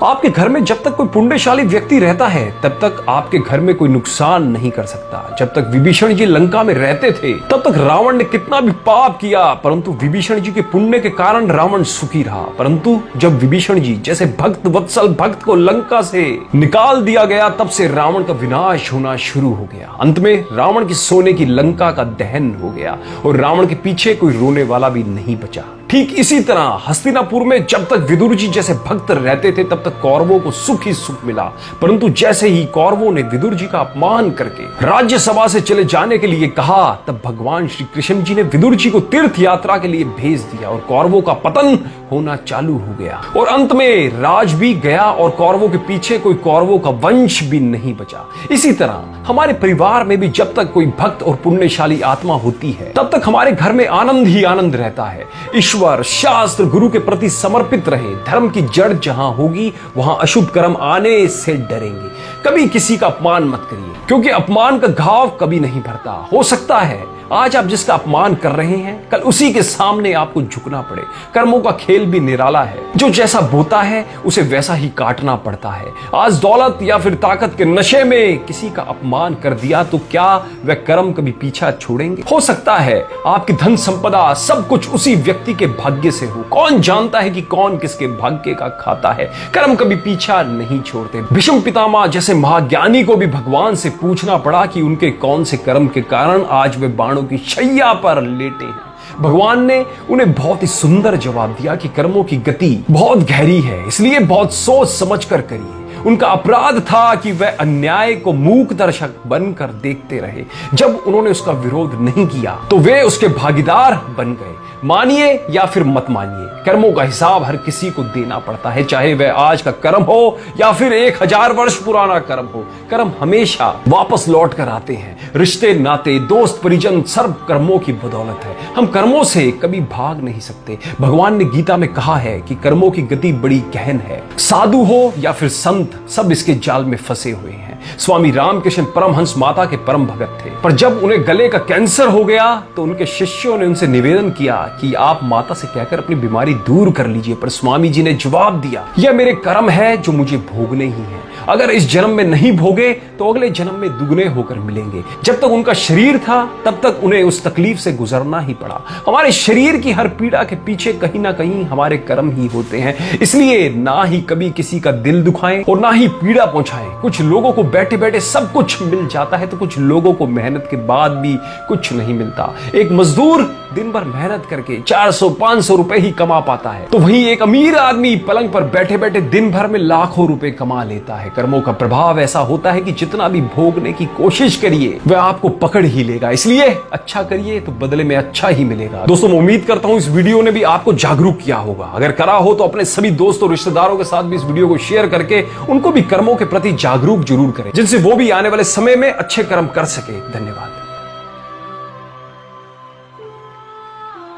आपके घर में जब तक कोई पुण्यशाली व्यक्ति रहता है तब तक आपके घर में कोई नुकसान नहीं कर सकता। जब तक विभीषण जी लंका में रहते थे तब तक रावण ने कितना भी पाप किया, परंतु विभीषण जी के पुण्य के कारण रावण सुखी रहा। परंतु जब विभीषण जी जैसे भक्त वत्सल भक्त को लंका से निकाल दिया गया तब से रावण का विनाश होना शुरू हो गया। अंत में रावण की सोने की लंका का दहन हो गया और रावण के पीछे कोई रोने वाला भी नहीं बचा। ठीक इसी तरह हस्तिनापुर में जब तक विदुर जी जैसे भक्त रहते थे तब तक कौरवों को सुख ही सुख मिला, परंतु जैसे ही कौरवों ने विदुर जी का अपमान करके राज्यसभा से चले जाने के लिए कहा तब भगवान श्री कृष्ण जी ने विदुर जी को तीर्थ यात्रा के लिए भेज दिया और कौरवों का पतन होना चालू हो गया और अंत में राज भी गया और कौरवों के पीछे कोई कौरवों का वंश भी नहीं बचा। इसी तरह हमारे परिवार में भी जब तक कोई भक्त और पुण्यशाली आत्मा होती है तब तक हमारे घर में आनंद ही आनंद रहता है। ईश्वर शास्त्र गुरु के प्रति समर्पित रहे। धर्म की जड़ जहां होगी वहां अशुभ कर्म आने से डरेंगे। कभी किसी का अपमान मत करिए, क्योंकि अपमान का घाव कभी नहीं भरता। हो सकता है आज आप जिसका अपमान कर रहे हैं कल उसी के सामने आपको झुकना पड़े। कर्मों का खेल भी निराला है, जो जैसा बोता है उसे वैसा ही काटना पड़ता है। आज दौलत या फिर ताकत के नशे में किसी का अपमान कर दिया तो क्या वह कर्म कभी पीछा छोड़ेंगे? हो सकता है आपकी धन संपदा सब कुछ उसी व्यक्ति के भाग्य से हो। कौन जानता है कि कौन किसके भाग्य का खाता है। कर्म कभी पीछा नहीं छोड़ते। भीष्म पितामह जैसे महाज्ञानी को भी भगवान से पूछना पड़ा कि उनके कौन से कर्म के कारण आज वे बाणों की शैया पर लेटे हैं। भगवान ने उन्हें बहुत ही सुंदर जवाब दिया कि कर्मों की गति बहुत गहरी है, इसलिए बहुत सोच समझ कर करिए। उनका अपराध था कि वह अन्याय को मूक दर्शक बनकर देखते रहे। जब उन्होंने उसका विरोध नहीं किया तो वे उसके भागीदार बन गए। मानिए या फिर मत मानिए, कर्मों का हिसाब हर किसी को देना पड़ता है, चाहे वह आज का कर्म हो या फिर 1000 वर्ष पुराना कर्म हो। कर्म हमेशा वापस लौट कर आते हैं। रिश्ते नाते दोस्त परिजन सर्व कर्मों की बदौलत है। हम कर्मों से कभी भाग नहीं सकते। भगवान ने गीता में कहा है कि कर्मों की गति बड़ी गहन है। साधु हो या फिर संत सब इसके जाल में फंसे हुए हैं। स्वामी रामकृष्ण परमहंस माता के परम भगत थे, पर जब उन्हें गले का कैंसर हो गया तो उनके शिष्यों ने उनसे निवेदन किया कि आप माता से कहकर अपनी बीमारी दूर कर लीजिए। पर स्वामी जी ने जवाब दिया, यह मेरे कर्म है जो मुझे भोगने ही है। अगर इस जन्म में नहीं भोगे तो अगले जन्म में दुगने होकर मिलेंगे। जब तक उनका शरीर था तब तक उन्हें उस तकलीफ से गुजरना ही पड़ा। हमारे शरीर की हर पीड़ा के पीछे कहीं ना कहीं हमारे कर्म ही होते हैं। इसलिए ना ही कभी किसी का दिल दुखाएं और ना ही पीड़ा पहुंचाएं। कुछ लोगों को बैठे बैठे सब कुछ मिल जाता है तो कुछ लोगों को मेहनत के बाद भी कुछ नहीं मिलता। एक मजदूर दिन भर मेहनत करके 400-500 रुपए ही कमा पाता है, तो वहीं एक अमीर आदमी पलंग पर बैठे बैठे दिन भर में लाखों रुपए कमा लेता है। कर्मों का प्रभाव ऐसा होता है कि जितना भी भोगने की कोशिश करिए वह आपको पकड़ ही लेगा। इसलिए अच्छा करिए तो बदले में अच्छा ही मिलेगा। दोस्तों, मैं उम्मीद करता हूं इस वीडियो ने भी आपको जागरूक किया होगा। अगर करा हो तो अपने सभी दोस्तों रिश्तेदारों के साथ भी इस वीडियो को शेयर करके उनको भी कर्मों के प्रति जागरूक जरूर करें, जिनसे वो भी आने वाले समय में अच्छे कर्म कर सके। धन्यवाद।